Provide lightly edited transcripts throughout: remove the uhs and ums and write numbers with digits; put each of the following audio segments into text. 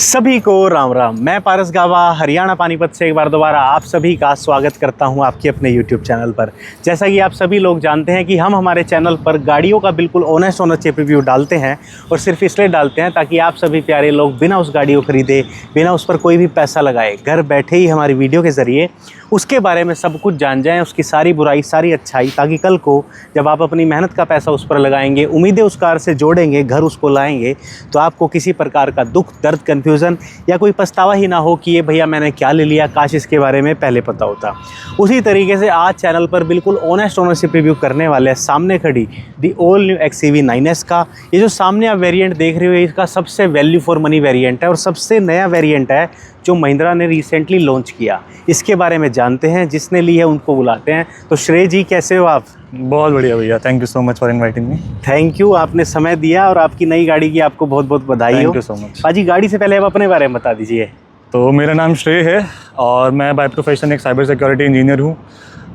सभी को राम राम। मैं पारस गावा हरियाणा पानीपत से एक बार दोबारा आप सभी का स्वागत करता हूं आपके अपने YouTube चैनल पर। जैसा कि आप सभी लोग जानते हैं कि हम हमारे चैनल पर गाड़ियों का बिल्कुल ऑनेस्ट ओनरशिप रिव्यू डालते हैं और सिर्फ इसलिए डालते हैं ताकि आप सभी प्यारे लोग बिना उस गाड़ी को खरीदे, बिना उस पर कोई भी पैसा लगाए, घर बैठे ही हमारी वीडियो के ज़रिए उसके बारे में सब कुछ जान जाएँ, उसकी सारी बुराई सारी अच्छाई, ताकि कल को जब आप अपनी मेहनत का पैसा उस पर लगाएंगे, उम्मीदें उस कार से जोड़ेंगे, घर उसको लाएंगे, तो आपको किसी प्रकार का दुख दर्द कन्फ्यूज़न या कोई पछतावा ही ना हो कि ये भैया मैंने क्या ले लिया, काश इसके बारे में पहले पता होता। उसी तरीके से आज चैनल पर बिल्कुल ऑनेस्ट ओनरशिप रिव्यू करने वाले हैं सामने खड़ी the all new XCV 9S का। ये जो सामने आप वेरिएंट देख रहे हो, इसका सबसे वैल्यू फॉर मनी वेरिएंट है और सबसे नया वेरिएंट है जो महिंद्रा ने रिसेंटली लॉन्च किया। इसके बारे में जानते हैं, जिसने ली है उनको बुलाते हैं। तो श्रेय जी, कैसे हो आप? बहुत बढ़िया भैया, thank you so much for inviting me. Thank you, आपने समय दिया और आपकी नई गाड़ी की आपको बहुत बहुत बधाई हो। Thank you so much. पाजी, गाड़ी से पहले आप अपने बारे में बता दीजिए। तो मेरा नाम श्रेय है और मैं बाय प्रोफेशन एक साइबर सिक्योरिटी इंजीनियर हूँ।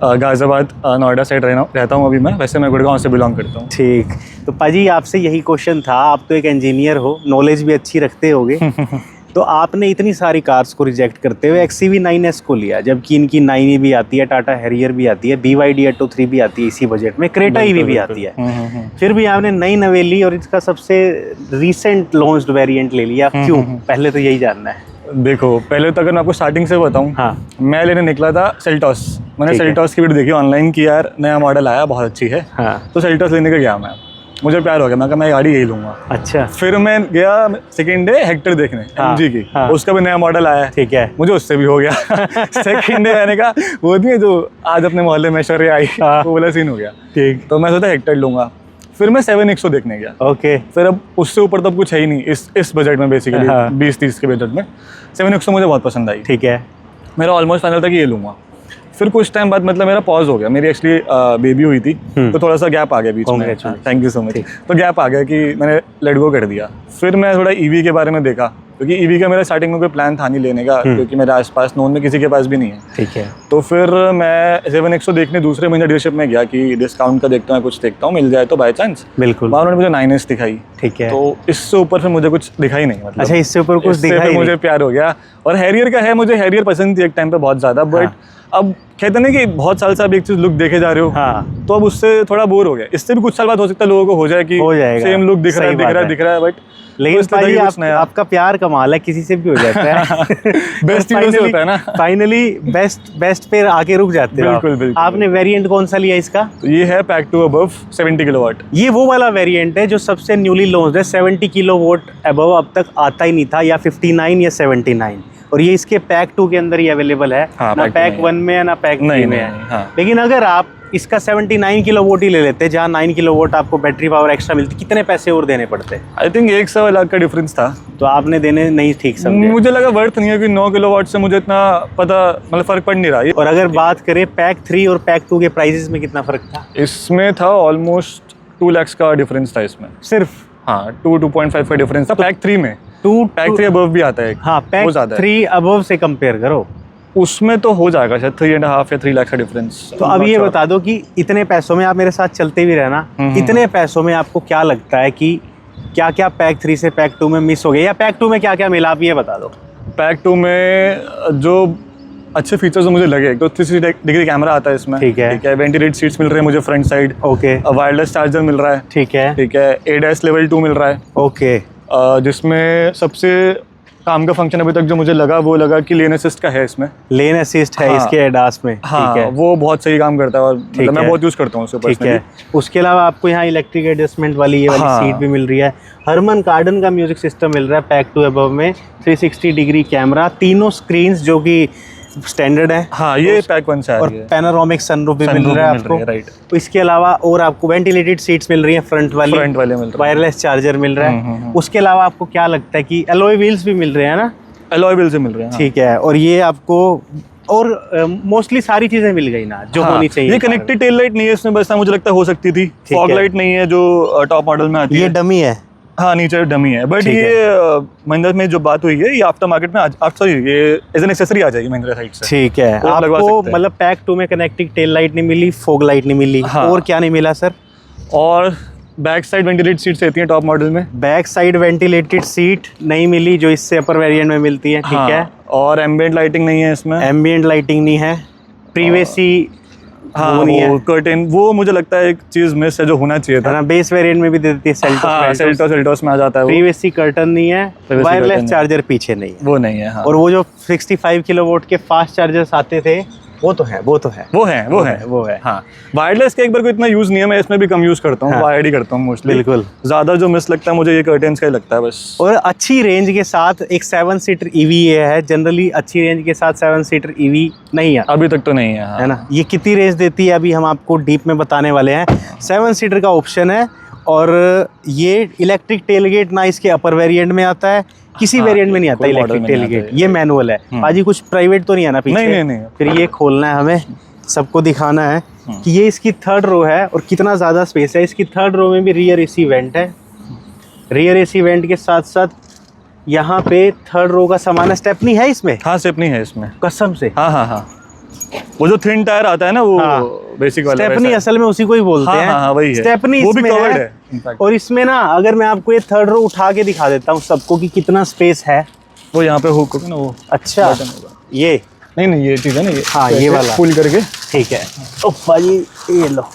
गाज़ियाबाद नोएडा साइड रहता हूँ अभी मैं। वैसे मैं गुड़गांव से बिलोंग करता हूँ। ठीक, तो पाजी आपसे यही क्वेश्चन था। आप तो एक इंजीनियर हो, नॉलेज भी अच्छी रखते होगे तो आपने इतनी सारी कार्स को रिजेक्ट करते हुए XCV 9S को लिया, जबकि इनकी 9e भी आती है, टाटा हैरियर भी आती है, BYD Atto 3 भी आती है इसी बजट में, क्रेटा EV भी आती है। फिर भी आपने नई नवेली और इसका सबसे रीसेंट लॉन्च्ड वेरिएंट ले लिया, क्यों? पहले तो यही जानना है। देखो, पहले तो अगर मैं आपको स्टार्टिंग से बताऊँ, हाँ, मैं लेने निकला था सेल्टॉस। मैंने सेल्टॉस की वीडियो देखी ऑनलाइन की, यार नया मॉडल आया, बहुत अच्छी है। हाँ, तो सेल्टॉस लेने का गया मैं, मुझे प्यार हो गया, मैं कहा मैं गाड़ी यही लूँगा। अच्छा। फिर मैं गया सेकेंड डे हेक्टर देखने, MG की। उसका भी नया मॉडल आया है, ठीक है, मुझे उससे भी हो गया सेकेंड डे मैंने कहा वो नहीं है जो आज अपने मोहल्ले में शर्रे आई, वो वाला सीन हो गया। ठीक, तो मैं सोचा हेक्टर लूँगा। फिर मैं 7XO देखने गया। ओके। फिर अब उससे ऊपर तो कुछ है ही नहीं इस बजट में, बेसिकली 20-30 के बजट में 7XO मुझे बहुत पसंद आई। ठीक है, मेरा ऑलमोस्ट फाइनल था कि ये लूँगा। फिर कुछ टाइम बाद मतलब मेरा पॉज हो गया, मेरी एक्चुअली बेबी हुई थी, तो थोड़ा सा गैप आ गया बीच में। Thank you so much. तो गैप आ गया कि मैंने लेट गो कर दिया। फिर मैं थोड़ा EV के बारे में देखा, क्योंकि EV का मेरा स्टार्टिंग में कोई प्लान था नहीं लेने का, क्योंकि मेरे आसपास नोन में किसी के पास भी नहीं है। ठीक है। तो फिर मैं 7XO देखने दूसरे महिंद्रा डीलरशिप में गया कि डिस्काउंट का देखता हूँ, कुछ देखता हूँ, मिल जाए तो बाय चांस। बिल्कुल। उन्होंने मुझे 9S दिखाई। ठीक है। तो इससे ऊपर फिर मुझे कुछ दिखाई नहीं, मतलब अच्छा, इससे ऊपर कुछ दिखाई नहीं? मुझे प्यार हो गया। और हैरियर का है, मुझे हैरियर पसंद थी एक टाइम पे बहुत ज़्यादा, बट अब कहते नहीं कि बहुत साल से आप एक चीज़ लुक देखे जा रहे हो, हाँ, तो अब उससे थोड़ा बोर हो गया। इससे भी कुछ साल बाद हो सकता है लोगों को हो जाए कि सेम लुक दिख रहा है, बट लेकिन भाई आपका प्यार कमाल है, किसी से भी हो जाता है बेस्ट होता है ना। फाइनली बेस्ट पे आके रुक जाते हो। बिल्कुल बिल्कुल। आपने वेरिएंट कौन सा लिया इसका? तो ये है पैक 2 अबव 70 किलोवाट। ये वो वाला वेरिएंट है जो सबसे न्यूली लॉन्च्ड है। 70 किलोवाट अबव अब तक आता ही नहीं था, या 59 या 79, और ये इसके पैक 2 के अंदर ही अवेलेबल है। ना पैक 1 में है ना पैक 3 में है। लेकिन अगर आप इसका 79 किलोवाट ही ले लेते, जहाँ 9 किलोवाट आपको बैटरी पावर एक्स्ट्रा मिलती, कितने पैसे और देने पड़ते? आई थिंक 100 लाख का डिफरेंस था। तो आपने देने नहीं ठीक समझे? मुझे लगा वर्थ नहीं है कि 9 किलोवाट से मुझे इतना पता मतलब फर्क पड़ नहीं रहा। और अगर बात करें पैक 3 और पैक 2 के प्राइसेस में कितना फर्क था? इसमें था ऑलमोस्ट 2 लाख का डिफरेंस था इसमें सिर्फ। हाँ, 2.5 का डिफरेंस था पैक 3 में। पैक 3 अबव भी आता है। हाँ, पैक 3 अबव से कंपेयर करो, उसमें तो हो जाएगा शायद 3.5 या 3 लाख का डिफरेंस। तो अब ये बता दो कि इतने पैसों में, आप मेरे साथ चलते भी रहना, इतने पैसों में आपको क्या लगता है कि क्या क्या पैक 3 से पैक 2 में मिस हो गया, या पैक 2 में क्या क्या मिला, आप ये बता दो। पैक 2 में जो अच्छे फीचर्स मुझे लगे, तो 360 डिग्री कैमरा आता है इसमें। ठीक है। वेंटिलेटेड सीट्स मिल रहे हैं मुझे front side. Okay. Wireless charger मिल रहा है। ठीक है। ADAS लेवल 2 मिल रहा है। ओके। जिसमें सबसे काम का फंक्शन अभी तक जो मुझे लगा, वो लगा कि लेन असिस्ट का है इसमें। लेन असिस्ट है इसके ADAS में। हाँ, ठीक है। वो बहुत सही काम करता है और मतलब मैं बहुत यूज करता हूँ उसको पर्सनली। ठीक है। उसके अलावा आपको यहाँ इलेक्ट्रिक एडजस्टमेंट वाली ये वाली सीट भी मिल रही है। हरमन कार्डन का म्यूजिक सिस्टम मिल रहा है पैक 2 अबव में। 360 डिग्री कैमरा, तीनों स्क्रीन्स जो कि स्टैंडर्ड है। हाँ, ये पैक 1 से आ रही है। और पैनोरामिक सनरूफ भी मिल रहा है आपको। राइट। तो इसके अलावा और आपको वेंटिलेटेड सीट्स मिल रही हैं, फ्रंट वाले मिल रहे हैं, वायरलेस चार्जर मिल रहा है। उसके अलावा आपको क्या लगता है कि एलॉय व्हील्स भी मिल रहे हैं ना? एलॉय व्हील्स मिल रहे हैं। ठीक है। और ये आपको और मोस्टली सारी चीजें मिल गई ना जो होनी चाहिए। ये कनेक्टेड टेल लाइट नहीं है इसमें, बस मुझे लगता है हो सकती थी। फॉग लाइट नहीं है जो टॉप मॉडल में आती है। ये डमी है। हाँ, नीचे डमी है, बट ये महिंद्रा में जो बात हुई है, ये आफ्टर मार्केट में सॉरी ये एज एन एक्सेसरी आ जाएगी महिंद्रा साइड से। ठीक है। आपको मतलब पैक 2 में कनेक्टिंग टेल लाइट नहीं मिली, फॉग लाइट नहीं मिली, और क्या नहीं मिला सर? और बैक साइड वेंटिलेटेड सीट्स रहती हैं टॉप मॉडल में। बैक साइड वेंटिलेटेड सीट नहीं मिली जो इससे अपर वेरिएंट में मिलती है, ठीक है। और एम्बिएंट लाइटिंग नहीं है इसमें। एम्बिएंट लाइटिंग नहीं है। प्रीवियसी वो कर्टेन, वो मुझे लगता है एक चीज मिस है जो होना चाहिए था। बेस वेरिएंट में भी दे देती है सेल्टोस में आ जाता है। प्रीवियसी कर्टन नहीं है, वायरलेस चार्जर पीछे नहीं है, वो नहीं है। हाँ। और वो जो 65 किलोवाट के फास्ट चार्जर्स आते थे वो तो है। हाँ, वायरलेस का एक बार को इतना यूज नहीं है, मैं इसमें भी कम यूज करता हूँ, वायर्ड ही करता हूँ मोस्टली। बिल्कुल। ज्यादा जो मिस लगता है मुझे ये कर्टेन्स का ही लगता है बस। और अच्छी रेंज के साथ एक 7 सीटर ईवी है, जनरली अच्छी रेंज के साथ 7 सीटर ईवी नहीं है अभी तक तो नहीं है। हाँ। है ना। ये कितनी रेंज देती है अभी हम आपको डीप में बताने वाले हैं। 7 सीटर का ऑप्शन है और ये इलेक्ट्रिक टेलगेट ना इसके अपर वेरिएंट में आता है, किसी वेरिएंट में नहीं आता इलेक्ट्रिक टेलगेट। ये मैनुअल है बाजी, कुछ प्राइवेट तो नहीं है ना पीछे? नहीं। फिर ये खोलना है हमें, सबको दिखाना है कि ये इसकी 3rd रो है और कितना ज़्यादा स्पेस है। इसकी 3rd रो में भी रियर एसी वेंट है। रियर एसी वेंट के साथ साथ यहाँ पे 3rd रो का सामान है। स्टेपनी है इसमें? हाँ, स्टेपनी है इसमें, कसम से। हाँ। वो जो थिन टायर आता है ना, वो बेसिक वाला स्टेपनी असल में उसी को ही बोलते हैं। हाँ, वही है। स्टेपनी वो भी इसमें कवर्ड है। और इसमें ना अगर मैं आपको ये 3rd रो उठा के दिखा देता हूँ सबको कि कितना स्पेस है। वो यहाँ पे हुक होगा ना, वो अच्छा ये नहीं ये चीज़ है ना, ये हाँ ये वाला पुल करके, ठीक है। ओप्पा जी, ये लो,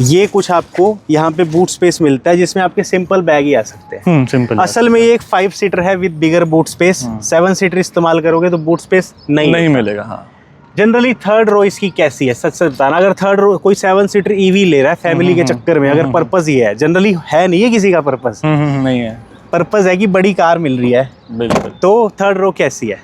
ये कुछ आपको यहाँ पे बूट स्पेस मिलता है जिसमें आपके सिंपल बैग ही आ सकते हैं। सिंपल। असल में ये एक 5 सीटर है with bigger boot space. 7 seater इस्तेमाल करोगे तो बूट स्पेस नहीं मिलेगा। हाँ। जनरली 3rd रो इसकी कैसी है, सच बताना। अगर 3rd रो कोई 7 सीटर ईवी ले रहा है फैमिली के चक्कर में, अगर पर्पस ये है, जनरली है नहीं है किसी का पर्पस, नहीं है। पर्पस है कि बड़ी कार मिल रही है। बिल्कुल। तो 3rd रो कैसी है?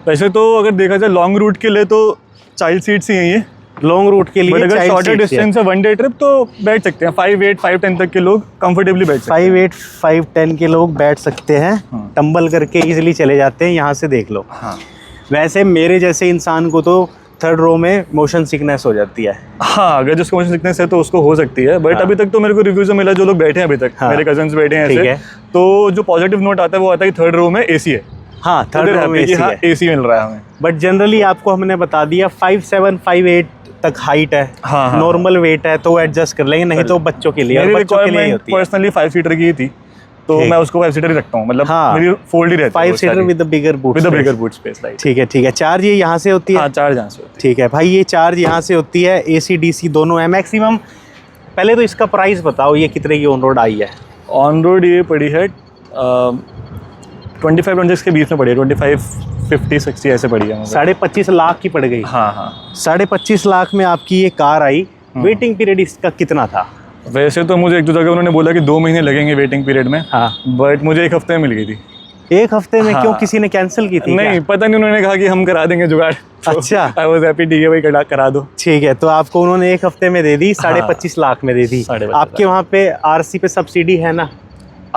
वैसे तो अगर देखा जाए लॉन्ग रूट के लिए तो चाइल्ड सीट्स ही हैं ये। लॉन्ग रूट के लिए अगर शॉर्टर डिस्टेंस है, 1 डे ट्रिप, तो बैठ सकते हैं 5-8, 5-10 तक के लोग कंफर्टेबली बैठ सकते हैं। 5-8, 5-10 के लोग बैठ सकते हैं, टंबल करके इजीली चले जाते हैं। यहाँ से देख लो। हाँ। वैसे मेरे जैसे इंसान को तो 3rd रो में मोशन सिकनेस हो जाती है। हाँ, अगर जिसको मोशन सिकनेस है तो उसको हो सकती है, बट अभी तक तो मेरे को रिव्यूज मिला जो लोग बैठे हैं अभी तक, मेरे कजन्स बैठे हैं ऐसे, तो जो पॉजिटिव नोट आता है वो आता है कि 3rd रो में एसी है। हाँ, 3rd रो में एसी मिल रहा है हमें। बट जनरली आपको हमने बता दिया 5'7", 5'8" तक हाइट है। नॉर्मल वेट है तो एडजस्ट कर लेंगे, नहीं तो बच्चों के लिए, बच्चों के लिए होती है। पर्सनली 5 सीटर की थी तो मैं उसको 5 सीटर ही रखता हूँ, मतलब मेरी फोल्ड ही रहती है। 5 seater with bigger boot space, right. ठीक है। चार्ज ये यहाँ से होती है? हाँ, चार्ज यहाँ से होती है। ठीक है भाई, ये चार्ज यहाँ से होती है। AC DC दोनों है मैक्सिमम। पहले तो इसका प्राइस बताओ, ये कितने की ऑन रोड आई है? ऑन रोड ये पड़ी है 25-26 के बीच में पड़ी है, 25, 50, 60 ऐसे पड़ी है। 25.5 लाख की पड़ गई। हाँ। 25.5 लाख में आपकी ये कार आई। वेटिंग पीरियड इसका कितना था? वैसे तो मुझे एक दो जगह उन्होंने बोला कि 2 महीने लगेंगे वेटिंग पीरियड में। हाँ। बट मुझे 1 हफ्ते में मिल गई थी। 1 हफ्ते में? क्यों, किसी ने कैंसिल की थी? नहीं, पता नहीं, उन्होंने कहा कि हम करा देंगे जुगाड़। अच्छा। आई वाज हैप्पी, ठीक है भाई, करा दो। ठीक है, तो आपको उन्होंने 1 हफ्ते में दे दी, 25.5 लाख में दे दी। आपके वहाँ पे RC पे सब्सिडी है ना?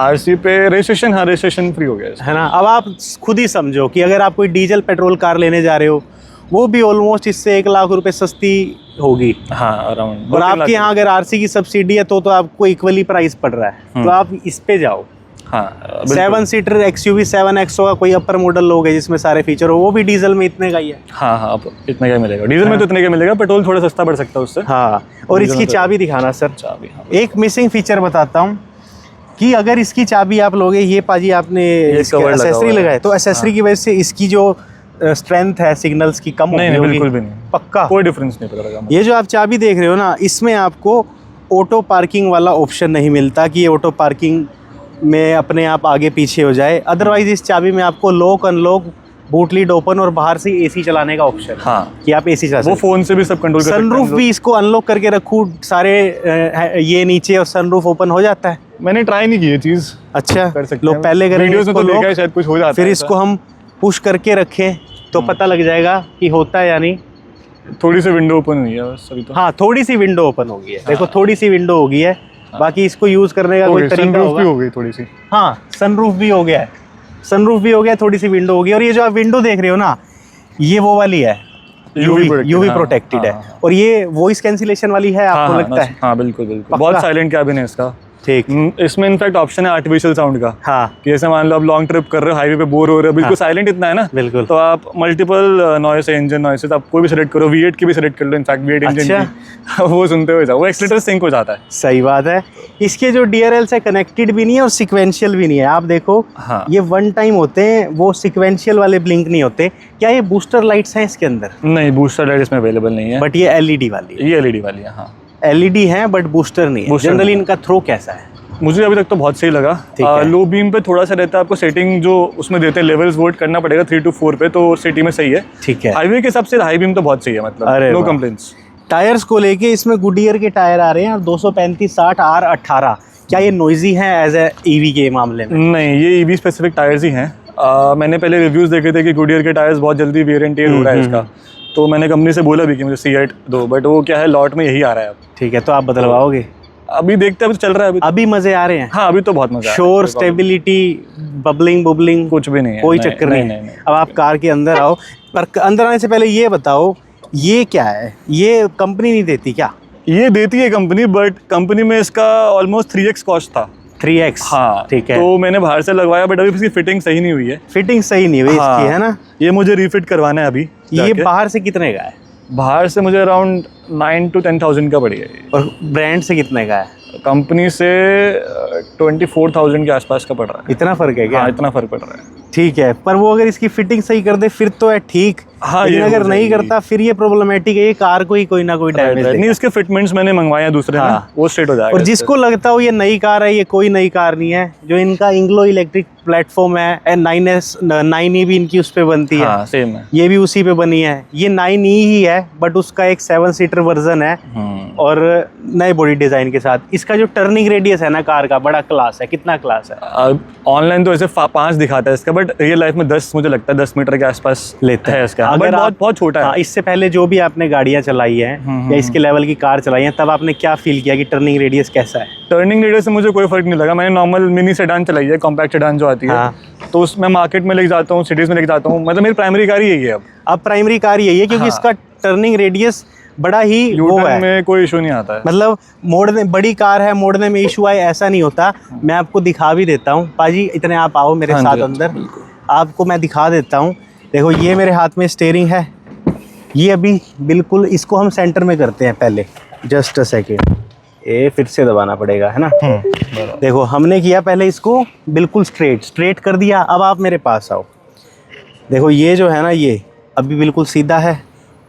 RC पे रजिस्ट्रेशन, हाँ रजिस्ट्रेशन फ्री हो गया है ना। अब आप खुद ही समझो कि अगर आप कोई डीजल पेट्रोल कार लेने जा रहे हो, वो भी ऑलमोस्ट इससे 1 लाख रुपए सस्ती होगी। हाँ, अराउंड। और आपके यहाँ अगर RC की सब्सिडी है तो आपको इक्वली प्राइस पड़ रहा है, तो आप इस पे जाओ। हाँ, 7 सीटर XUV 7X का कोई अपर मॉडल लोगे जिसमें सारे फीचर हो, वो भी डीजल में इतने का ही है। हाँ, इतने का मिलेगा। डीजल में तो इतने का मिलेगा, पेट्रोल थोड़ा सस्ता पड़ सकता है उससे। हाँ, और इसकी चाबी दिखाना सर। चाबी, हाँ। एक मिसिंग फीचर बताता हूँ कि अगर इसकी चाबी आप लोगे, ये पाजी आपने एसेसरी लगाए तो एसेसरी की वजह से इसकी जो स्ट्रेंथ है सिग्नल्स की कम नहीं, बिल्कुल भी नहीं, पक्का कोई डिफरेंस नहीं पता लगा। ये जो आप चाबी देख रहे हो ना, इसमें आपको ऑटो पार्किंग वाला ऑप्शन नहीं मिलता कि ये ऑटो पार्किंग में अपने आप आगे पीछे हो जाए। अदरवाइज इस चाबी में आपको lock unlock, boot lead open और बाहर से AC चलाने का ऑप्शन। हाँ, कि आप AC चला सकते, वो फोन से भी सब कंट्रोल कर सकते हैं। सनरूफ भी इसको अनलॉक करके रखूँ सारे ये नीचे और सनरूफ ओपन हो जाता है। मैंने ट्राई नहीं की ये चीज़। अच्छा, कर सकते लोग पहले करेंगे, वीडियोस में तो देखा है शायद कुछ हो जाता है, फिर इसको हम पुश करके रखें तो पता लग जाएगा कि होता है या नहीं। थोड़ी सी विंडो ओपन हुई है बस अभी तो। हाँ, थोड़ी सी विंडो ओपन हो गई है। देखो, थोड़ी सी विंडो हो गई है। बाकी इसको यूज करने का कोई तरीका होगा। भी हो गई थोड़ी सी। हाँ, सनरूफ भी हो गया है, सनरूफ भी हो गया, थोड़ी सी विंडो हो गई। और ये जो आप विंडो देख रहे हो ना, ये वो वाली है, यूवी प्रोटेक्टेड है। और ये वॉइस कैंसिलेशन वाली है, आपको लगता है? हाँ, बिल्कुल। बहुत साइलेंट कैबिन है इसका। ठीक। इसमें इनफैक्ट ऑप्शन है आर्टिफिशियल साउंड का। हाँ। कि जैसे मान लो आप लॉन्ग ट्रिप कर रहे हो, हाईवे पे बोर हो रहे हो, बिल्कुल साइलेंट इतना है ना, बिल्कुल, तो आप मल्टीपल नॉइस है, इंजन नॉइस, आप कोई भी सेलेक्ट करो, V8 की भी सेलेक्ट कर लो, इनफैक्ट V8 इंजन की वो सुनते हुए जाओ, वो एक्सीलरेटर सिंक हो जाता है। सही बात है। इसके जो DRL से कनेक्टेड भी नहीं है और सिक्वेंशियल भी नहीं है, आप देखो। हाँ। ये वन टाइम होते हैं, वो सिक्वेंशियल वाले ब्लिंक नहीं होते। क्या ये बूस्टर लाइट्स हैं इसके अंदर? नहीं, बूस्टर लाइट इसमें अवेलेबल नहीं है, बट ये LED वाली है। ये LED वाली है। हाँ, LED है बट बूस्टर नहीं है। जनरली इनका थ्रो कैसा है? मुझे अभी तक तो बहुत सही लगा। लो बीम पे थोड़ा सा रहता है, आपको सेटिंग जो उसमें देते हैं लेवल्स वोट करना पड़ेगा 3 to 4 पे, तो सिटी में सही है। ठीक है। हाईवे के हिसाब से हाई बीम तो बहुत सही है, मतलब नो कंप्लेंट्स। टायर्स को लेके इसमें गुडियर के टायर आ रहे हैं और 235/60 R18। क्या ये नॉइजी हैं एज ए EV के मामले में? नहीं, ये EV स्पेसिफिक टायर्स ही हैं। मैंने पहले रिव्यूज़ देखे थे कि गुडियर के टायर्स बहुत जल्दी वेयर एंड टेयर हो रहा है इसका, तो मैंने कंपनी से बोला भी कि मुझे C8 दो, बट वो क्या है, लॉट में यही आ रहा है अब। ठीक है, तो आप बदलवाओगे? अभी देखते हैं, अभी तो चल रहा है। अभी मजे आ रहे हैं? हाँ, अभी तो बहुत मजा आ रहा है। शोर, स्टेबिलिटी, बबलिंग कुछ भी नहीं है, कोई चक्कर नहीं। अब आप कार के अंदर आओ, पर अंदर आने से पहले ये बताओ, ये क्या है? ये कंपनी नहीं देती क्या? ये देती है कंपनी, बट कंपनी में इसका ऑलमोस्ट 3x कॉस्ट था। 3x? हाँ, ठीक है। तो मैंने बाहर से लगवाया, बट अभी इसकी फिटिंग सही नहीं हुई है। फिटिंग सही नहीं हुई इसकी, है ना? ये मुझे रीफिट करवाना है अभी। ये बाहर से कितने का है? बाहर से मुझे अराउंड 9 to 10,000 का पड़ेगा ये। और ब्रांड से कितने का है? कंपनी से 24,000 के आसपास का पड़ रहा है। इतना फर्क है क्या? हाँ, इतना फर्क पड़ रहा है। ठीक है, पर वो अगर इसकी फिटिंग सही कर दे फिर तो है ठीक। हाँ, लेकिन अगर नहीं करता फिर ये प्रॉब्लमेटिक है, ये कार को ही कोई ना कोई डैमेज देगा। नहीं, इसके फिटमेंट्स मैंने मंगवाए हैं दूसरे में, वो स्ट्रेट हो जाएगा। और जिसको लगता हो ये नई कार है, ये कोई नई कार नहीं है। जो इनका इंग्लो इलेक्ट्रिक प्लेटफॉर्म है, 9E भी इनकी उस पे बनती है। हाँ, सेम है। ये भी उसी पे बनी है। ये 9E ही है, बट उसका एक 7 सीटर वर्जन है और नए बॉडी डिजाइन के साथ। इसका जो टर्निंग रेडियस है ना कार का, बड़ा क्लास है। कितना क्लास है? ऑनलाइन तो ऐसे 5 दिखाता है इसका, बट रियल लाइफ में 10, मुझे लगता है 10 मीटर के आसपास लेता है इसका। अगर बहुत छोटा है। हाँ, इससे पहले जो भी आपने गाड़ियां चलाई हैं या इसके लेवल की कार चलाई हैं, तब आपने क्या फील किया कि टर्निंग रेडियस कैसा है? टर्निंग रेडियस से मुझे कोई फर्क नहीं लगा। मैंने नॉर्मल मिनी सेडान चलाई है, कॉम्पैक्ट सेडान जो आती है, तो उसमें मार्केट में लेके जाता हूँ, सिटीज में लेके जाता हूँ। मतलब मेरी प्राइमरी कार ही यही है अब प्राइमरी कार यही है, क्योंकि इसका टर्निंग रेडियस बड़ा ही वो है, में कोई इशू नहीं आता है। मतलब मोड़ने, बड़ी कार है, मोड़ने में इशू आए ऐसा नहीं होता। मैं आपको दिखा भी देता हूँ पाजी, इतने आप आओ मेरे साथ अंदर, आपको मैं दिखा देता हूँ। देखो, ये मेरे हाथ में स्टीयरिंग है, ये अभी बिल्कुल, इसको हम सेंटर में करते हैं पहले। जस्ट अ सेकेंड, ये फिर से दबाना पड़ेगा, है ना? देखो, हमने किया पहले इसको बिल्कुल स्ट्रेट कर दिया। अब आप मेरे पास आओ, देखो ये जो है ना, ये अभी बिल्कुल सीधा है।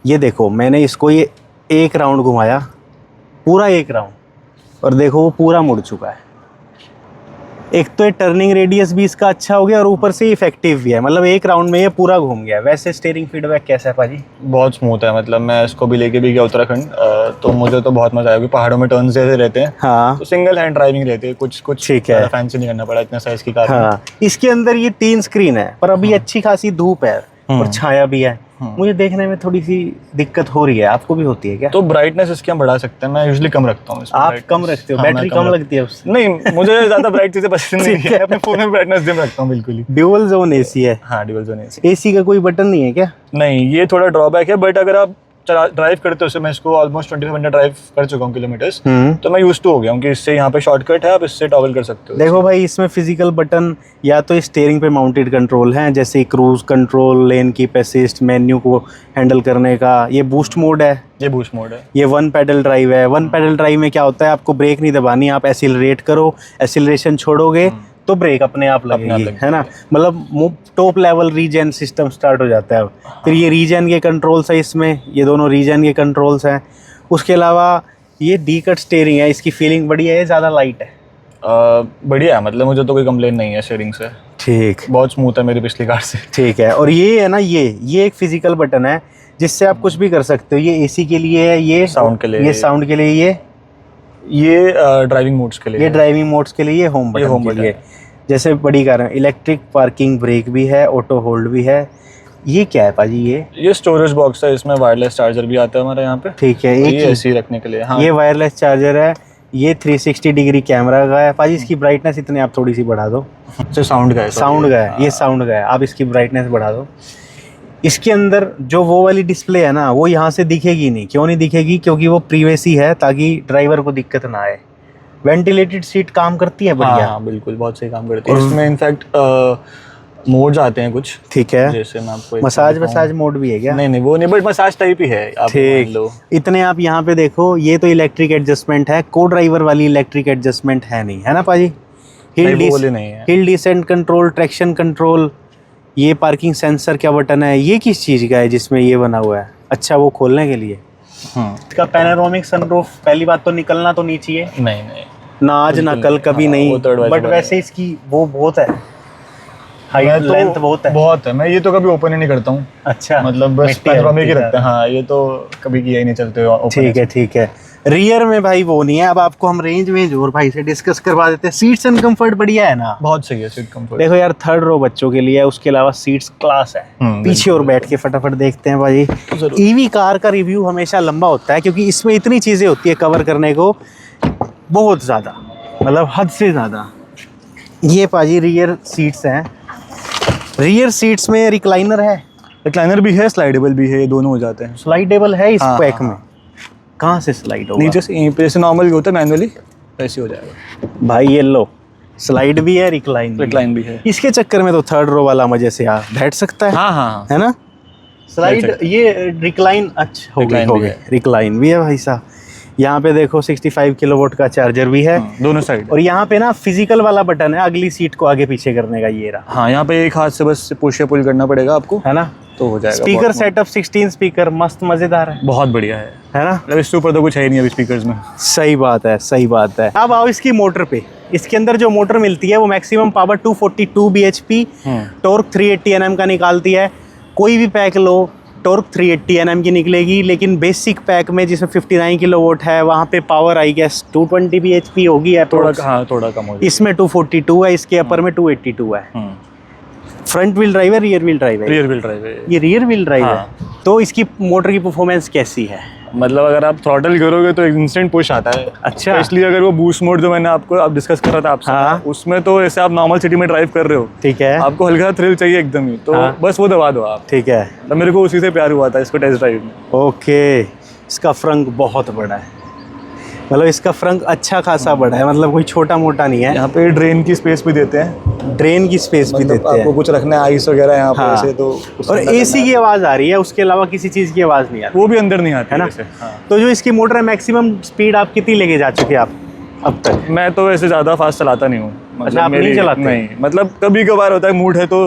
ये देखो, मैंने इसको ये एक राउंड घुमाया, पूरा एक राउंड, और देखो वो पूरा मुड़ चुका है। एक तो ये टर्निंग रेडियस भी इसका अच्छा हो गया और ऊपर से इफेक्टिव भी है, मतलब एक राउंड में ये पूरा घूम गया। वैसे स्टीयरिंग फीडबैक कैसा है पाजी? बहुत स्मूथ है, मतलब मैं इसको भी लेके भी गया उत्तराखंड, तो मुझे तो बहुत मजा आया। पहाड़ों में टर्न्स जैसे रहते हैं, हाँ, तो सिंगल हैंड ड्राइविंग रहती है, कुछ ठीक है, फैंसी नहीं करना पड़ा, इतना साइज की कार। हाँ, इसके अंदर ये 3 स्क्रीन है, पर अभी अच्छी खासी धूप है और छाया भी है। मुझे देखने में थोड़ी सी दिक्कत हो रही है, आपको भी होती है क्या? तो ब्राइटनेस इसकी हम बढ़ा सकते हैं, मैं यूजुअली कम रखता हूँ। आप कम रखते हो? बैटरी कम लगती है उससे? नहीं, मुझे ज्यादा ब्राइट चीजें पसंद नहीं है, अपने फोन में ब्राइटनेस डिम रखता हूँ बिल्कुल ही। ड्यूअल जोन एसी है? हाँ, ड्यूअल जोन एसी। एसी का कोई बटन नहीं है क्या? नहीं, ये थोड़ा ड्रॉबैक है, बट अगर आप ड्राइव करते हो, मैं इसको ऑलमोस्ट 2500 ड्राइव कर चुका हूँ किलोमीटर्स, तो मैं यूज्ड टू हो गया हूँ कि इससे यहाँ पे शॉर्टकट है, आप इससे टॉगल कर सकते हो। देखो भाई, इसमें फिजिकल बटन या तो स्टीयरिंग पे माउंटेड कंट्रोल हैं, जैसे cruise control, lane keep assist, menu को हैंडल करने का। ये बूस्ट मोड है, ये बूस्ट मोड है। ये 1 पैडल ड्राइव है। 1 पैडल ड्राइव में क्या होता है, आपको ब्रेक नहीं दबानी, आप एक्सीलरेट करो, एक्सीलरेशन छोड़ोगे तो ब्रेक अपने आप लगेगी, है ना? मतलब top level reason system start हो जाता है। फिर ये रीजन के कंट्रोल्स है इसमें, ये दोनों रीजन के कंट्रोल्स हैं। उसके अलावा ये डी कट स्टीयरिंग है, इसकी फीलिंग बढ़िया है, ज़्यादा लाइट है? बढ़िया है, मतलब मुझे तो कोई कंप्लेन नहीं है स्टीयरिंग से। ठीक, बहुत स्मूथ है मेरी पिछली कार से। ठीक है, और ये है ना, ये एक फिजिकल बटन है जिससे आप कुछ भी कर सकते हो। ये एसी के लिए है, ये साउंड के लिए, ये साउंड के लिए, ये ड्राइविंग मोड्स के लिए, ये ड्राइविंग मोड्स के लिए, ये होम बटन के लिए। जैसे बड़ी कार है, इलेक्ट्रिक पार्किंग ब्रेक भी है, ऑटो होल्ड भी है। ये क्या है पाजी? ये स्टोरेज बॉक्स है, इसमें वायरलेस चार्जर भी आता है हमारे यहाँ पे। ठीक है, ये एसी रखने के लिए। हाँ, ये वायरलेस चार्जर है। ये 360 डिग्री कैमरा का है। पाजी, इसकी ब्राइटनेस इतने आप थोड़ी सी बढ़ा दो। अच्छा, साउंड का है? साउंड का है, ये साउंड का है, आप इसकी ब्राइटनेस बढ़ा दो। इसके अंदर जो वो वाली डिस्प्ले है ना, वो यहाँ से दिखेगी नहीं। क्यों नहीं दिखेगी? क्योंकि वो प्रीवेसी है, ताकि ड्राइवर को दिक्कत ना आए। वेंटिलेटेड सीट काम करती है बढ़िया? हाँ बिल्कुल, बहुत सही काम करती है। इसमें इनफैक्ट मोड्स आते हैं कुछ, ठीक है, जैसे मैं आपको मसाज मोड भी है क्या? नहीं वो नहीं, बट मसाज टाइप ही है। ठीक, इतने आप यहाँ पे देखो, ये तो इलेक्ट्रिक एडजस्टमेंट है, को ड्राइवर वाली इलेक्ट्रिक एडजस्टमेंट है नहीं, है ना पाजी? Hill descent control, traction control, ये पार्किंग सेंसर क्या बटन है, ये किस चीज़ का है जिसमें ये बना हुआ है? अच्छा, वो खोलने के लिए। इसका पैनोरामिक सनरूफ, पहली बात तो निकलना तो नहीं चाहिए, नहीं ना आज ना कल, कभी नहीं, बट वैसे इसकी वो बहुत है, हाइट लेंथ बहुत है। मैं ये तो कभी ओपन ही नहीं करता हूँ। अच्छा, मतलब बस पैनोरामिक ही रखते हैं। हाँ, ये तो कभी किया ही नहीं चलते ओपन। ठीक है। रियर में भाई वो नहीं है। अब आपको हम रेंज और भाई से डिस्कस करवा देते हैं। सीट्स एंड कंफर्ट बढ़िया है ना? बहुत सही है सीट कंफर्ट। देखो यार, 3rd रो बच्चों के लिए है, उसके अलावा सीट्स क्लास है। पीछे और बैठ के फटाफट देखते हैं भाई। ईवी कार का रिव्यू हमेशा लंबा होता है, क्योंकि इसमें इतनी चीजें होती है कवर करने को, बहुत ज्यादा, मतलब हद से ज्यादा। ये पाजी रियर सीट्स हैं। रियर सीट्स में रिक्लाइनर है? रिक्लाइनर भी है, स्लाइडेबल भी है, ये दोनों हो जाते हैं। स्लाइडेबल है इस पैक में? कहाँ से स्लाइड होगा? नीचे से, यहीं पे जैसे नॉर्मल होता है मैनुअली, वैसे हो जाएगा भाई। ये लो, स्लाइड भी है, रिक्लाइन भी है। इसके चक्कर में तो 3rd रो वाला मजे से यार बैठ सकता है। हाँ, है ना? स्लाइड, ये रिक्लाइन, अच्छा हो गई, रिक्लाइन भी है भाई साहब। यहाँ पे देखो 65 किलोवाट का चार्जर भी है दोनों साइड। और यहाँ पे ना फिजिकल वाला बटन है अगली सीट को आगे पीछे करने का, ये रहा। हाँ, यहाँ पे एक हाथ से बस पुश या पुल करना पड़ेगा आपको, है ना, तो हो जाएगा। स्पीकर सेटअप 16 स्पीकर, मस्त मजेदार है, बहुत बढ़िया है ना? मतलब इससे ऊपर तो कुछ है ही नहीं अभी स्पीकर्स में। सही बात है। अब आओ इसकी मोटर पे। इसके अंदर जो मोटर मिलती है वो maximum power 242 bhp, torque 380 Nm का निकालती है। कोई भी पैक लो, टॉर्क 380 Nm की निकलेगी, लेकिन बेसिक पैक में जिसमें 59 किलोवाट है, वहाँ पे पावर आई गेस 220 bhp होगी या थोड़ा कम होगी। इसमें 242 है, इसके अपर में 282 है। फ्रंट व्हील ड्राइव है, रियर व्हील ड्राइव है? रियर व्हील ड्राइव है। ये रियर व्हील ड्राइव है। तो इसकी मोटर की परफॉर्मेंस कैसी है? मतलब अगर आप थ्रॉटल करोगे तो इंस्टेंट पुश आता है। अच्छा, इसलिए अगर वो बूस्ट मोड जो मैंने आपको डिस्कस कर रहा था आपसे, उसमें तो ऐसे आप नॉर्मल सिटी में ड्राइव कर रहे हो, ठीक है, आपको हल्का थ्रिल चाहिए एकदम ही, तो बस वो दबा दो आप, ठीक है। तो मेरे को उसी से प्यार हुआ था इसको टेस्ट ड्राइव में। ओके, इसका फ्रंट बहुत बड़ा है, मतलब इसका फ्रंट अच्छा खासा बड़ा है, मतलब कोई छोटा मोटा नहीं है। यहाँ पे ड्रेन की स्पेस भी देते हैं, ड्रेन की स्पेस भी देते हैं, आपको कुछ रखना है आइस वगैरह यहाँ पे ऐसे, तो और एसी की आवाज़ आ रही है, उसके अलावा किसी चीज़ की आवाज़ नहीं आती, वो भी अंदर नहीं आती है ना। तो जो इसकी मोटर है, मैक्सिमम स्पीड आप कितनी लेके जा चुके हैं आप अब तक? मैं तो वैसे ज़्यादा फास्ट चलाता नहीं हूँ। अच्छा, आप नहीं चलाते? नहीं, मतलब कभी कभार होता है, मूड है तो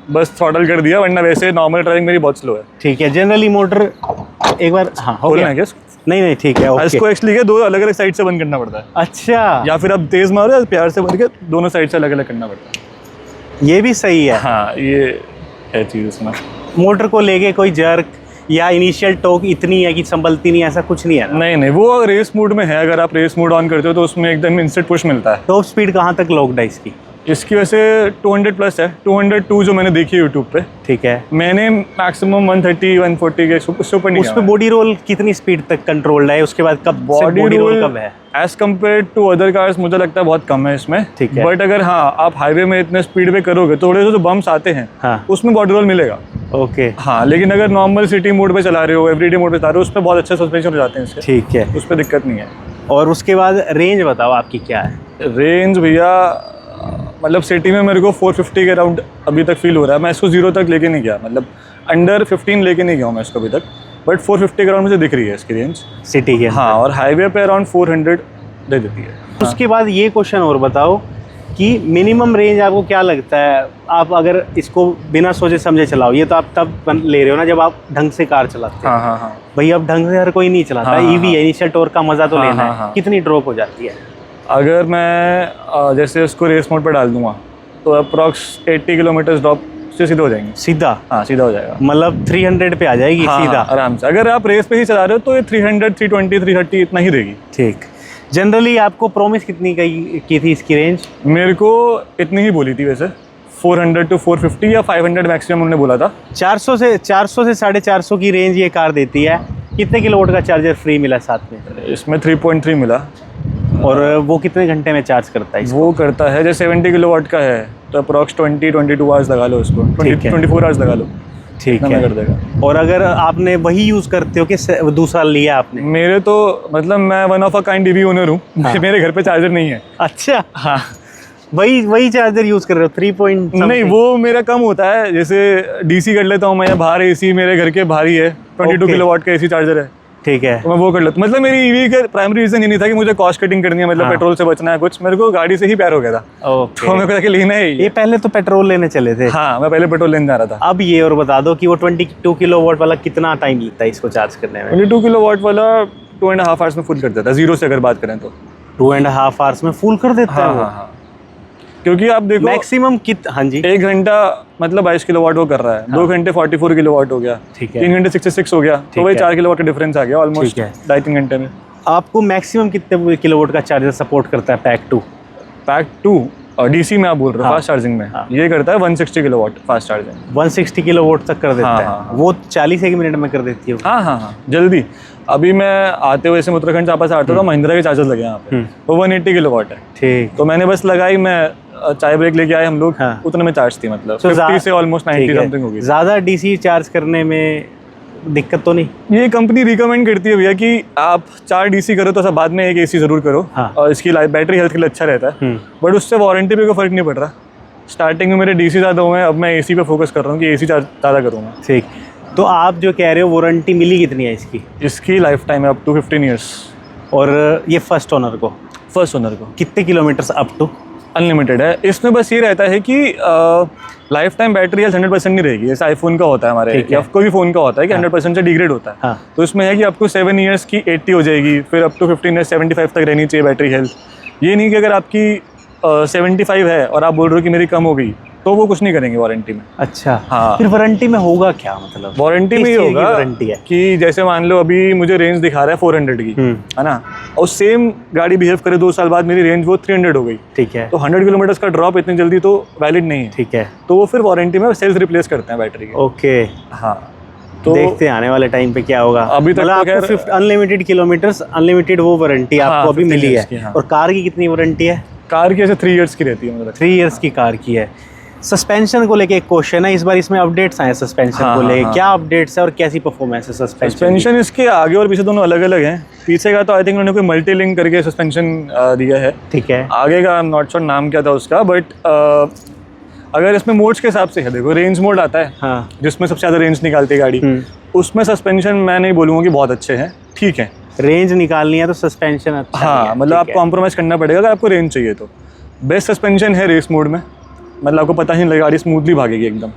बस थ्रॉटल कर दिया, वरना वैसे नॉर्मल ड्राइविंग मेरी बहुत स्लो है। ठीक है, जनरली मोटर एक बार हो गया? नहीं, ठीक है, ओके। इसको एक्चुअली दो अलग अलग साइड से बंद करना पड़ता है। अच्छा, या फिर आप तेज मारो या प्यार से बंद के दोनों साइड से अलग अलग करना पड़ता है। ये भी सही है। हाँ, ये है चीज़ उसमें। मोटर को लेके कोई जर्क या इनिशियल टॉर्क इतनी है कि संभलती नहीं, ऐसा कुछ नहीं है ना? नहीं, वो रेस मोड में है। अगर आप रेस मोड ऑन करते हो तो उसमें एकदम इंस्टेंट पुश मिलता है। टॉप स्पीड कहाँ तक लॉक्ड है इसकी? इसकी वैसे 200 प्लस है, 202 जो मैंने देखी यूट्यूब पे। ठीक है, मैंने मैक्सिमम 130 140 के उससे ऊपर नहीं। उस पे बॉडी रोल कितनी स्पीड तक कंट्रोल्ड है? उसके बाद कब बॉडी रोल कब है? As compare to other cars मुझे लगता है बहुत कम है इसमें। ठीक है, बट अगर आप हाईवे में इतने स्पीड पे करोगे तो थोड़े से जो बम्प्स आते हैं उसमें बॉडी रोल मिलेगा। ओके, हाँ, लेकिन अगर नॉर्मल सिटी मोड पे चला रहे हो, एवरीडे मोड पे चला रहे हो, उसमें बहुत अच्छे सस्पेंशन हो जाते हैं इसके। ठीक है, उस पर दिक्कत नहीं है। और उसके बाद रेंज बताओ आपकी क्या है? रेंज भैया मतलब सिटी में मेरे को 450 के अराउंड अभी तक फील हो रहा है। मैं इसको 0 तक लेके नहीं गया, मतलब अंडर 15 लेके नहीं गया हूँ मैं इसको अभी तक, बट 450 के अराउंड मुझे दिख रही है इसकी रेंज सिटी के। हाँ, और हाईवे पे अराउंड 400 दे देती है। उसके बाद ये क्वेश्चन और बताओ कि मिनिमम रेंज आपको क्या लगता है? आप अगर इसको बिना सोचे समझे चलाओ, ये तो आप तब ले रहे हो ना जब आप ढंग से कार चलाते हैं। हाँ, भाई अब ढंग से हर कोई नहीं चलाता, ईवी है, इनिशियल टॉर्क का मजा तो लेना है। कितनी ड्रॉप हो जाती है? अगर मैं जैसे उसको रेस मोड पर डाल दूंगा तो अप्रॉक्स 80 किलोमीटर ड्रॉप से सीधा हो जाएंगे। सीधा? हाँ, सीधा हो जाएगा, मतलब 300 पे आ जाएगी। हाँ, सीधा आराम से। अगर आप रेस पे ही चला रहे हो तो ये 300 320 330 इतना ही देगी। ठीक। जनरली आपको प्रॉमिस कितनी की थी इसकी रेंज? मेरे को इतनी ही बोली थी वैसे, 400 to 450 या 500 मैक्सिमम उन्होंने बोला था। 400 से 450 की रेंज ये कार देती है। कितने किलोवाट का चार्जर फ्री मिला साथ में? इसमें 3.3 मिला। और वो कितने घंटे में चार्ज करता है इसको? वो करता है जैसे 70 किलोवाट का है तो अप्रॉक्स 22 आवर्स लगा लो उसको, 24 आवर्स लगा लो। ठीक है, है, कर देगा। और अगर आपने वही यूज करते हो कि दूसरा लिया आपने? मेरे तो मतलब मैं one of a kind EV owner हूँ। मेरे घर पे चार्जर नहीं है। अच्छा, हाँ, वही चार्जर यूज कर रहे हो 3 पॉइंट? नहीं, वो मेरा कम होता है, जैसे डीसी कर लेता हूँ मैं, या बाहर एसी मेरे घर के बाहर ही है, 22 किलोवाट का एसी चार्जर है। ठीक है, तो मैं वो कर लेता हूँ। मतलब मेरी ईवी का प्राइमरी रीजन ये नहीं था कि मुझे कॉस्ट कटिंग करनी है, मतलब पेट्रोल से बचना है कुछ, मेरे को गाड़ी से ही प्यार हो गया था। तो मेरे को लगा कि लेना है ये पहले तो पेट्रोल लेने चले थे? हाँ, मैं पहले पेट्रोल लेने जा रहा था। अब ये और बता दो कि वो 22 किलोवाट वाला कितना टाइम लगता है इसको चार्ज करने में? 22 किलोवाट वाला 2.5 आवर्स में फुल कर देता है, जीरो से अगर बात करें तो। 2.5 आवर्स में फुल कर देता है वो? हाँ, क्योंकि आप देखो मैक्सिमम हाँ जी, 1 घंटा मतलब 22 किलोवाट वो कर रहा है, 2 घंटे 44 किलोवाट हो गया, ठीक है, 3 घंटे 66 हो गया, तो वही 4 किलोवाट का डिफरेंस आ गया ऑलमोस्ट 2.5-3 घंटे में। आपको मैक्सिमम कितने किलोवाट का चार्जर सपोर्ट करता है पैक 2? और डीसी में आप बोल रहे हो फास्ट चार्जिंग में? ये करता है 160 किलोवाट फास्ट चार्जिंग। 160 किलोवाट तक कर देता है? वो 40 मिनट में कर देती है? हाँ, जल्दी। अभी मैं आते हुए से उत्तराखंड चापा से आता था, महिंद्रा के चार्जर लगे यहाँ पे, वो 180 किलोवाट है। ठीक, तो मैंने बस लगाई, मैं चाय ब्रेक लेके आए हम लोग, उतने में चार्ज थी, मतलब 50 से ऑलमोस्ट 90 समथिंग हो गई। ज़्यादा डीसी चार्ज करने में दिक्कत तो नहीं? ये कंपनी रिकमेंड करती है भैया कि आप 4 डीसी करो तो सब बाद में एक एसी जरूर करो। और इसकी बैटरी हेल्थ के लिए अच्छा रहता है, बट उससे वारंटी पे कोई फर्क नहीं पड़ रहा। स्टार्टिंग में मेरे डीसी ज़्यादा हुए हैं, अब मैं एसी पे फोकस कर रहा हूँ कि एसी ज़्यादा करूँगा। ठीक, तो आप जो कह रहे हो वारंटी मिली कितनी है इसकी? इसकी लाइफ टाइम है अप टू 15 ईयर्स। और ये फर्स्ट ओनर को कितने किलोमीटर अप टू? अनलिमिटेड है। इसमें बस ये रहता है कि लाइफ टाइम बैटरी हेल्थ 100% नहीं रहेगी, जैसे आईफोन का होता है हमारे, या कोई भी फोन का होता है कि 100% से डिग्रेड होता है। तो इसमें है कि आपको 7 ईयर्स की 80 हो जाएगी, फिर अप टू 15 ईयर्स 75 तक रहनी चाहिए बैटरी हेल्थ। ये नहीं कि अगर आपकी 75 है और आप बोल रहे हो कि मेरी कम हो गई, तो वो कुछ नहीं करेंगे वारंटी में। अच्छा, हाँ। फिर वारंटी में होगा क्या? मतलब वारंटी में ये होगा वारंटी है कि जैसे मान लो अभी मुझे रेंज दिखा रहा है 400 की, है ना, और सेम गाड़ी बिहेव करे 2 साल बाद मेरी रेंज वो 300 हो गई, ठीक है, तो 100 किलोमीटर का ड्रॉप इतनी जल्दी तो वैलिड नहीं है। ठीक है, तो वो फिर वारंटी में सेल्फ रिप्लेस करते हैं बैटरी के। ओके, हाँ, तो देखते हैं आने वाले टाइम पे क्या होगा। अभी तक आपको अनलिमिटेड किलोमीटर्स, अनलिमिटेड वो वारंटी आपको अभी मिली है। और कार की कितनी वारंटी है? कार की ऐसे 3 इयर्स की रहती है, मतलब 3 इयर्स की कार की है। सस्पेंशन को लेके एक क्वेश्चन है, इस बार इसमें अपडेट्स आए सस्पेंशन को लेके, क्या अपडेट्स है और कैसी परफॉर्मेंस है सस्पेंशन इसके आगे और पीछे दोनों अलग अलग हैं। पीछे का तो आई थिंक उन्होंने कोई मल्टी लिंक करके सस्पेंशन दिया है, ठीक है। आगे का नॉट श्योर नाम क्या था उसका, बट अगर इसमें मोड्स के हिसाब से है, देखो रेंज मोड आता है, हाँ, जिसमें सबसे ज़्यादा रेंज निकालती है गाड़ी, उसमें सस्पेंशन मैं नहीं बोलूँगा कि बहुत अच्छे हैं, ठीक है। रेंज निकालनी है तो सस्पेंशन अच्छा, हाँ, मतलब आपको कॉम्प्रोमाइज़ करना पड़ेगा अगर आपको रेंज चाहिए तो। बेस्ट सस्पेंशन है रेस मोड में, मतलब आपको पता ही नहीं लगेगा, गाड़ी स्मूथली भागेगी एकदम।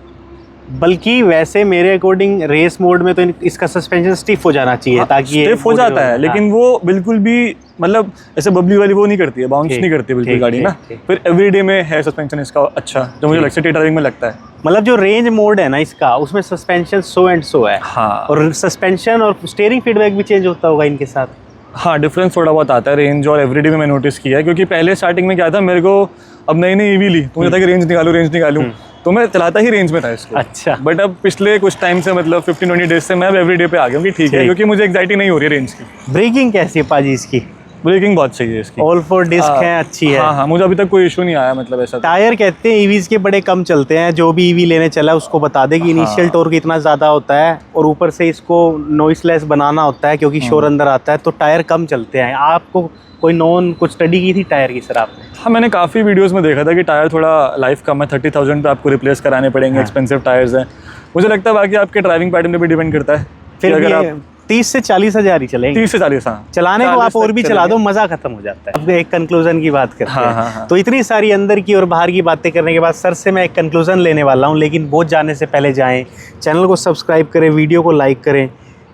बल्कि वैसे मेरे अकॉर्डिंग रेस मोड में तो इसका सस्पेंशन स्टिफ हो जाना चाहिए, ताकि स्टिफ हो जाता है, लेकिन वो बिल्कुल भी मतलब ऐसे बबली वाली वो नहीं करती है, बाउंस नहीं करती बिल्कुल गाड़ी ना। फिर एवरीडे में है सस्पेंशन इसका अच्छा, जो मुझे सिटी ड्राइविंग में लगता है। मतलब जो रेंज मोड है ना इसका, उसमें सस्पेंशन सो एंड सो है। हाँ, और सस्पेंशन और स्टीयरिंग फीडबैक भी चेंज होता होगा इनके साथ। हाँ, डिफरेंस थोड़ा बहुत आता है रेंज और एवरीडे में, मैं नोटिस किया है। क्योंकि पहले स्टार्टिंग में क्या था, मेरे को अब नई नई ईवी ली तो मुझे था कि रेंज निकालूं, तो मैं चलाता ही रेंज में था इसको। अच्छा, बट अब पिछले कुछ टाइम से, मतलब 15-20 डेज से मैं अब एवरीडे पे आ गया हूँ, ठीक है, क्योंकि मुझे एंग्जाइटी नहीं हो रही है रेंज की। ब्रेकिंग कैसी है पाजी इसकी? ब्रेकिंग बहुत सही है इसकी, ऑल 4 डिस्क है, अच्छी है। हाँ, मुझे अभी तक कोई इशू नहीं आया, मतलब ऐसा। टायर कहते हैं ईवीज के बड़े कम चलते हैं, जो भी ईवी लेने चला उसको बता दे कि इनिशियल टॉर्क इतना ज़्यादा होता है, और ऊपर से इसको नॉइसलेस बनाना होता है क्योंकि शोर अंदर आता है, तो टायर कम चलते हैं। आपको कोई कुछ स्टडी की थी टायर की सर आपने? हाँ, मैंने काफ़ी वीडियोस में देखा था कि टायर थोड़ा लाइफ कम है, 30,000 पे आपको रिप्लेस कराने पड़ेंगे, एक्सपेंसिव टायर्स हैं। मुझे लगता है बाकी आपके ड्राइविंग पैटर्न पे भी डिपेंड करता है। फिर अगर आप 30 से 40 हज़ार ही चलेंगे, 30 से 40, हाँ, चलाने को आप और भी चला दो, मजा खत्म हो जाता है। अब एक कंक्लूजन की बात करते हैं। तो इतनी सारी अंदर की और बाहर की बातें करने के बाद सर से मैं एक कंक्लूजन लेने वाला हूँ, लेकिन बहुत जाने से पहले जाएं, चैनल को सब्सक्राइब करें, वीडियो को लाइक करें,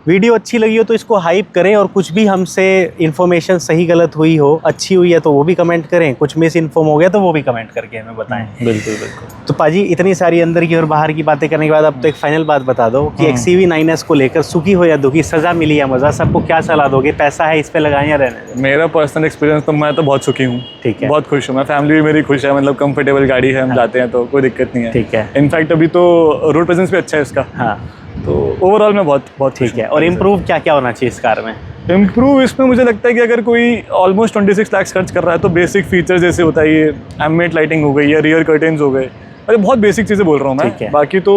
वीडियो अच्छी लगी हो तो इसको हाइप करें, और कुछ भी हमसे इन्फॉर्मेशन सही गलत हुई हो, अच्छी हुई है तो वो भी कमेंट करें, कुछ मिस इन्फॉर्म हो गया तो वो भी कमेंट करके हमें बताएं। बिल्कुल बिल्कुल। तो पाजी इतनी सारी अंदर की और बाहर की बातें करने के बाद अब तो एक फाइनल बात बता दो कि XCV 9S को लेकर सुखी हो या दुखी, सजा मिली या मजा, सबको क्या सलाह दोगे? पैसा है इस पे लगाएं या रहने? मेरा पर्सनल एक्सपीरियंस तो मैं तो बहुत सुखी हूँ, ठीक है, बहुत खुश हूँ मैं, फैमिली भी मेरी खुश है, मतलब कंफर्टेबल गाड़ी है, हम जाते हैं तो कोई दिक्कत नहीं है, ठीक है। इनफैक्ट अभी तो रोड प्रेजेंस भी अच्छा है इसका, हाँ, तो ओवरऑल मैं बहुत ठीक है। और इम्प्रूव क्या क्या होना चाहिए इस कार में? इम्प्रूव इसमें मुझे लगता है कि अगर कोई ऑलमोस्ट 26 लाख खर्च कर रहा है तो बेसिक फीचर्स जैसे होता है ये एम्बिएंट लाइटिंग हो गई या रियर कर्टेन्स हो गए, अरे बहुत बेसिक चीज़ें बोल रहा हूँ मैं, बाकी तो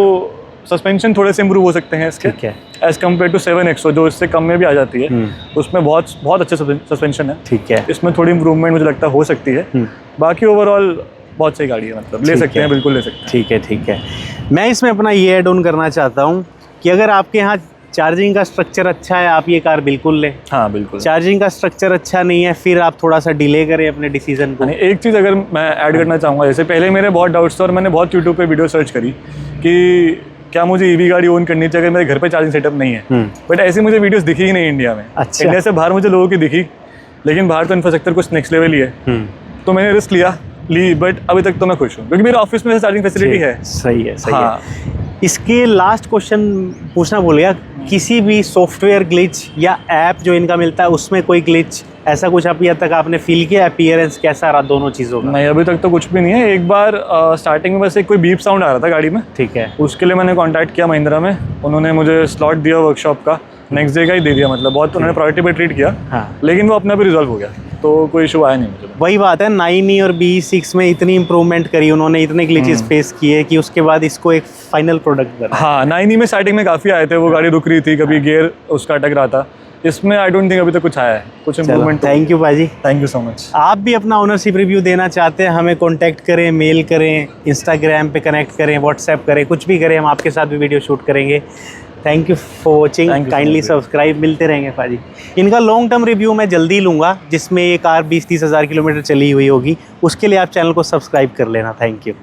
सस्पेंशन थोड़े से इम्प्रूव हो सकते हैं इसके, ठीक है, एज कम्पेयर टू 7XO जो इससे कम में भी आ जाती है, उसमें बहुत अच्छे सस्पेंशन है, ठीक है, इसमें थोड़ी इम्प्रूवमेंट मुझे लगता है हो सकती है। बाकी ओवरऑल बहुत सही गाड़ी है, मतलब ले सकते हैं, बिल्कुल ले सकते हैं। ठीक है, ठीक है। मैं इसमें अपना ये ऐड ऑन करना चाहता हूँ कि अगर आपके यहाँ चार्जिंग का स्ट्रक्चर अच्छा है, आप ये कार बिल्कुल लें। हाँ बिल्कुल। चार्जिंग का स्ट्रक्चर अच्छा नहीं है, फिर आप थोड़ा सा डिले करें अपने डिसीजन को। एक चीज़ अगर मैं ऐड करना चाहूँगा, जैसे पहले मेरे बहुत डाउट्स थे और मैंने बहुत यूट्यूब पे वीडियो सर्च करी कि क्या मुझे ईवी गाड़ी ओन करनी चाहिए अगर मेरे घर पे चार्जिंग सेटअप नहीं है, बट ऐसी मुझे वीडियोस दिखी ही नहीं इंडिया में। अच्छा। इंडिया से बाहर मुझे लोगों की दिखी, लेकिन बाहर तो इंफ्रास्ट्रक्चर कुछ नेक्स्ट लेवल ही है, तो मैंने रिस्क ली, बट अभी तक तो मैं खुश हूँ क्योंकि मेरे ऑफिस में चार्जिंग फैसिलिटी है। सही है, सही हाँ। है। इसके लास्ट क्वेश्चन पूछना भूल गया, किसी भी सॉफ्टवेयर ग्लिच या ऐप जो इनका मिलता है उसमें कोई ग्लिच ऐसा कुछ अभी तक आपने फील किया? अपीयरेंस कैसा रहा दोनों चीज़ों का? नहीं, अभी तक तो कुछ भी नहीं है। एक बार स्टार्टिंग में बस एक कोई बीप साउंड आ रहा था गाड़ी में, ठीक है, उसके लिए मैंने कांटेक्ट किया महिंद्रा में, उन्होंने मुझे स्लॉट दिया वर्कशॉप का, नेक्स्ट डे का ही दे दिया, मतलब बहुत उन्होंने प्रायोरिटी पे ट्रीट किया। हाँ। लेकिन वो अपना भी रिजॉल्व हो गया, तो कोई इशू आया नहीं मुझे। वही बात है, 9E और B6 में इतनी इंप्रूवमेंट करी उन्होंने, इतने ग्लिचेस फेस किए कि उसके बाद इसको एक फाइनल प्रोडक्ट बना। हाँ, 9E में स्टार्टिंग में काफ़ी आए थे, वो गाड़ी रुक रही थी, कभी गियर उसका अटक रहा था। इसमें आई डोंट थिंक अभी तक कुछ आया है, कुछ इम्प्रूवमेंट। थैंक यू भाजी, थैंक यू सो मच। आप भी अपना ओनरशिप रिव्यू देना चाहते हैं, हमें कॉन्टैक्ट करें, मेल करें, इंस्टाग्राम पे कनेक्ट करें, व्हाट्सएप करें, कुछ भी करें, हम आपके साथ भी वीडियो शूट करेंगे। Thank you for watching, kindly subscribe, मिलते रहेंगे भाजी। इनका लॉन्ग टर्म रिव्यू मैं जल्दी लूँगा जिसमें ये कार 20-30 हज़ार किलोमीटर चली हुई होगी, उसके लिए आप चैनल को सब्सक्राइब कर लेना। Thank you.